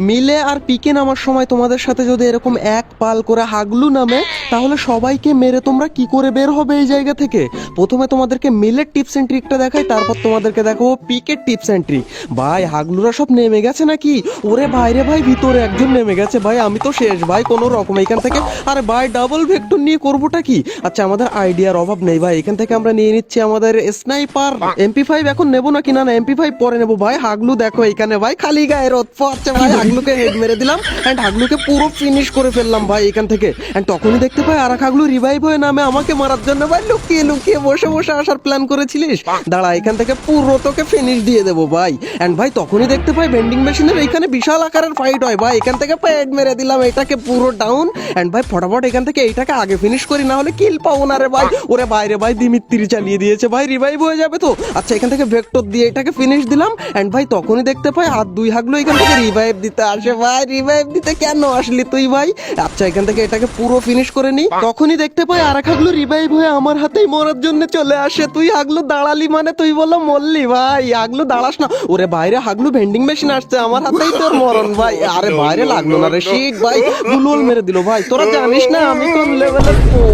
মিলে আর পিকে নামার সময় তোমাদের সাথে যদি এরকম এক পাল করে হাগলু নামে, তাহলে সবাইকে মেরে তোমরা কি করে বের হবে এই জায়গা থেকে? প্রথমে তোমাদেরকে মিলের টিপস এন্ড ট্রিকটা দেখাই, তারপর তোমাদেরকে দেখাবো পিকের টিপস এন্ড ট্রিক। ভাই হাগলুরা সব নেমে গেছে নাকি? ওরে বাইরে ভাই, ভিতরে একজন নেমে গেছে ভাই, আমি তো শেষ ভাই কোনো রকম এখান থেকে। আরে ভাই ডাবল ভেক্টর নিয়ে করবোটা কি? আচ্ছা আমাদের আইডিয়ার অভাব নেই ভাই, এখান থেকে আমরা নিয়ে নিচ্ছি আমাদের স্নাইপার MP5। এখন নেবো নাকি? না MP5 পরে নেবো ভাই। হাগলু দেখো এখানে ভাই, খালি গায়ে রোদ পড়ছে ভাই, হাগলুকে হেড মেরে দিলাম এন্ড হাগলুকে পুরো ফিনিশ করে ফেললাম ভাই এখান থেকে। এন্ড তখনই দেখতে পাই আর এক হাগলু রিভাইভ হয়ে নামে আমাকে মারার জন্য। ভাই লুকিয়ে লুকিয়ে বসে বসে আসার প্ল্যান করেছিলিস? দাঁড়া এখান থেকে পুরো তোকে ফিনিশ দিয়ে দেবো ভাই। এন্ড ভাই তখনই দেখতে পাই ভেন্ডিং মেশিনের এইখানে বিশাল আকারের ফাইট হয় ভাই, এখান থেকে হেড মেরে দিলাম এটাকে পুরো ডাউন। এন্ড ভাই ফটাফট এখান থেকে এইটাকে আগে ফিনিশ করি, না হলে কিল পাবো না রে ভাই। ওরে বাইরে ভাই দিমিত্রি চালিয়ে দিয়েছে ভাই, রিভাইভ হয়ে যাবে তো। আচ্ছা এখান থেকে ভেক্টর দিয়ে এটাকে ফিনিশ দিলাম। এন্ড ভাই তখনই দেখতে পাই আর দুই হাগলু এখান থেকে রিভাইভ দিতে আসে ভাই। রিভাইভ দিতে কেন আসলি তুই ভাই? আচ্ছা এখান থেকে এটাকে পুরো ফিনিশ করে নি। তখনই দেখতে পাই আর এক হাগলু রিভাইভ হয়ে আমার হাতেই মরার জন্য চলে আসে। তুই হাগলু দাঁড়ালি মানে তুই বললো মরলি ভাই, হাগলু দাঁড়াস না। ওরে বাইরে হাগলু ভেন্ডিং মেশিন আসছে, আমার হাতেই তোর মরণ ভাই। আরে বাইরে লাগলো না রে শিট ভাই, গুলোল মেরে দিল ভাই। তোরা জানিস না আমি কোন লেভেলের প্রো।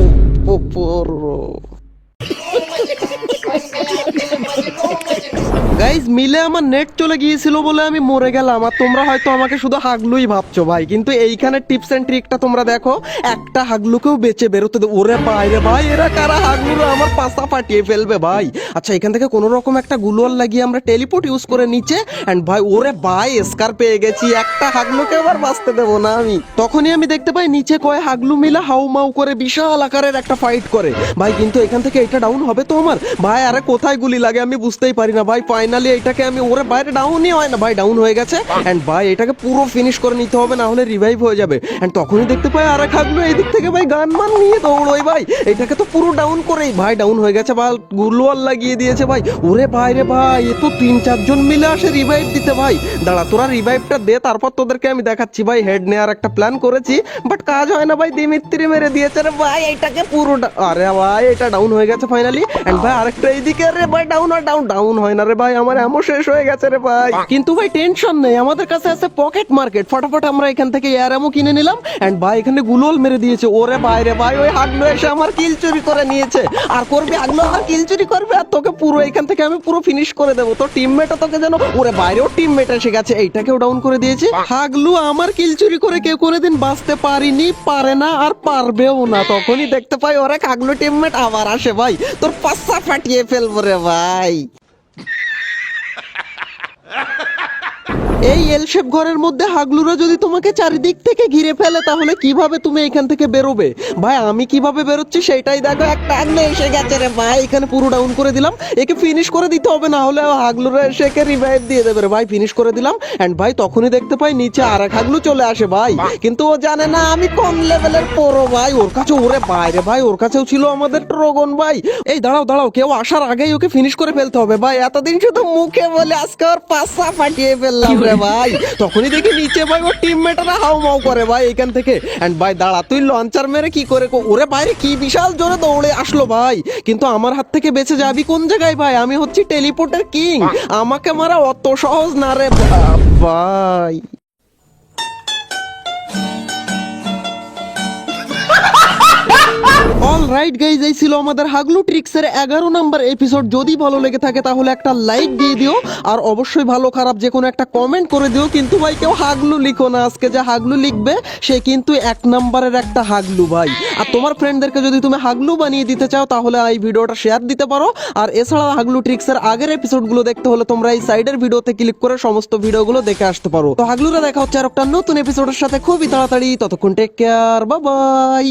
গাইজ মিলে আমার নেট চলে গিয়েছিল বলে আমি মরে গেলাম, আর তোমরা হয়তো আমাকে শুধু হাগলুই ভাবছো ভাই, কিন্তু এইখানে টিপস এন্ড ট্রিকটা তোমরা দেখো। একটা হাগলুকেও বেঁচে বেরোতে দে। ওরে বাইরে ভাই, এরা কারা হাগলুরা আমার পাশা ফাটিয়ে ফেলবে ভাই। আচ্ছা এখান থেকে কোনো রকম একটা গুলোয়াল লাগিয়ে আমরা টেলিপোর্ট ইউজ করে নিচে। এন্ড ভাই ওরে ভাই স্কার পেয়ে গেছি, একটা হাগলুকে আবার বাঁচতে দেবো না আমি। তখনই আমি দেখতে পাই নিচে কয় হাগলু মিলে হাউ মাউ করে বিশাল আকারের একটা ফাইট করে ভাই, কিন্তু এখান থেকে এটা ডাউন হবে তো আমার ভাই। আরে কোথায় গুলি লাগে আমি বুঝতেই পারি না ভাই। ফাইনালি এটাকে আমি, ওরে বাইরে ডাউনই হয় না ভাই, ডাউন হয়ে গেছে। এন্ড ভাই এটাকে পুরো ফিনিশ করে নিতে হবে, না হলে রিভাইভ হয়ে যাবে। এন্ড তখনই দেখতে পাই আর এক হাগলু এই দিক থেকে ভাই গান মান নিয়ে দৌড়োই ভাই, এটাকে তো পুরো ডাউন করেই ভাই ডাউন হয়ে গেছে ভাই, গুলোয়াল লাগিয়ে দিয়েছে ভাই। ওরে বাইরে ভাই, এ তো 3-4 জন মিলে আসে রিভাইভ দিতে ভাই। দাঁড়া তোরা রিভাইভটা দে, তারপর তোদেরকে আমি দেখাচ্ছি ভাই। হেড নেওয়ার একটা প্ল্যান করেছি, বাট কাজ হয় না ভাই, দিমিত্রি মেরে দিয়েছে রে ভাই এটাকে পুরো। আরে ভাই এটা ডাউন হয়ে গেছে ফাইনালি। এন্ড ভাই আরেকটা এইদিকে রে ভাই, ডাউন আর ডাউন হয় না রে ভাই, আমার এমন শেষ হয়ে গেছে রে ভাই। কিন্তু ভাই টেনশন নেই, আমাদের কাছে আছে পকেট মার্কেট। ফটাফট আমরা এখান থেকে এয়ার এমো কিনে নিলাম। এন্ড ভাই এখানে গুলোল মেরে দিয়েছে। ওরে বাইরে ভাই, ওই হাগলু এসে আমার কিল চুরি করে নিয়েছে। আর করবি হাগলু আমার কিল চুরি করবে, আর তোকে পুরো এখান থেকে আমি পুরো ফিনিশ করে দেবো। তোর টিমমেটও তোকে যেন, ওরে বাইরেও টিমমেট এসে গেছে, এইটাকেও ডাউন করে দিয়েছে। হাগলু আমার কিল চুরি করে কেউ কোনোদিন বাঁচতে পারিনি, পারে না, আর পারবেও না। তখনই দেখতে পাই ওরা হাগলু টিমমেট আবার আসে ভাই, তোর পাশা ফাটিয়ে ফেলবো রে ভাই। এই এল শেপ ঘরের মধ্যে হাগলুরা যদি তোমাকে চারিদিক থেকে ঘিরে ফেলে, তাহলে কিভাবে তুমি এখান থেকে বেরোবে ভাই? আমি কিভাবে বেরোচ্ছি সেটাই দেখো। একটা হাগলু এসে গেছে রে ভাই, এখানে পুরো ডাউন করে দিলাম। একে ফিনিশ করে দিতে হবে, না হলে হাগলুরা এসে একে রিভাইভ দিয়ে দেবে রে ভাই। ফিনিশ করে দিলাম। এন্ড ভাই তখনই দেখতে পাই নিচে আর এক হাগলু চলে আসে ভাই, কিন্তু ও জানে না আমি কোন লেভেলের প্রো ভাই। ওর কাছে, ওরে বাইরে ভাই, ওর কাছেও ছিল আমাদের ড্রাগন ভাই। এই দাঁড়াও দাঁড়াও, কেউ আসার আগেই ওকে ফিনিশ করে ফেলতে হবে ভাই। এতদিন শুধু মুখে বলে, আজকে ওর পাশা ফাটিয়ে ফেললাম রে ভাই। তখনই দেখি নিচে ভাই ওর টিমমেটরা হাউ মাউ করে ভাই এখান থেকে। এন্ড ভাই দাঁড়া, তুই লঞ্চার মেরে কি করে? ওরে বাইরে কি বিশাল জোরে দৌড়ে আসলো ভাই, কিন্তু আমার হাত থেকে বেঁচে যাবি কোন জায়গায় ভাই? আমি হচ্ছি টেলিপোর্টের কিং, আমাকে মারা অত সহজ না রে ভাই। অলরাইট গাইজ, এই ছিল আমাদের হাগলু ট্রিক্সের 11 নাম্বার এপিসোড। যদি ভালো লেগে থাকে তাহলে একটা লাইক দিয়ে দিও, আর অবশ্যই ভালো খারাপ যে কোনো একটা কমেন্ট করে দিও। কিন্তু ভাই কেউ হাগলু লিখো না, আজকে যে হাগলু লিখবে সে কিন্তু 1 নাম্বারের একটা হাগলু ভাই। আর তোমার ফ্রেন্ডদেরকে যদি তুমি হাগলু বানিয়ে দিতে চাও, তাহলে এই ভিডিওটা শেয়ার দিতে পারো। আর এছাড়া হাগলু ট্রিক্সের আগের এপিসোডগুলো দেখতে হলে তোমরা এই সাইডের ভিডিওতে ক্লিক করে সমস্ত ভিডিওগুলো দেখে আসতে পারো। তো হাগলুরা দেখা হচ্ছে আর একটা নতুন এপিসোডের সাথে খুবই তাড়াতাড়ি। ততক্ষণ টেক কেয়ার, বাই বাই।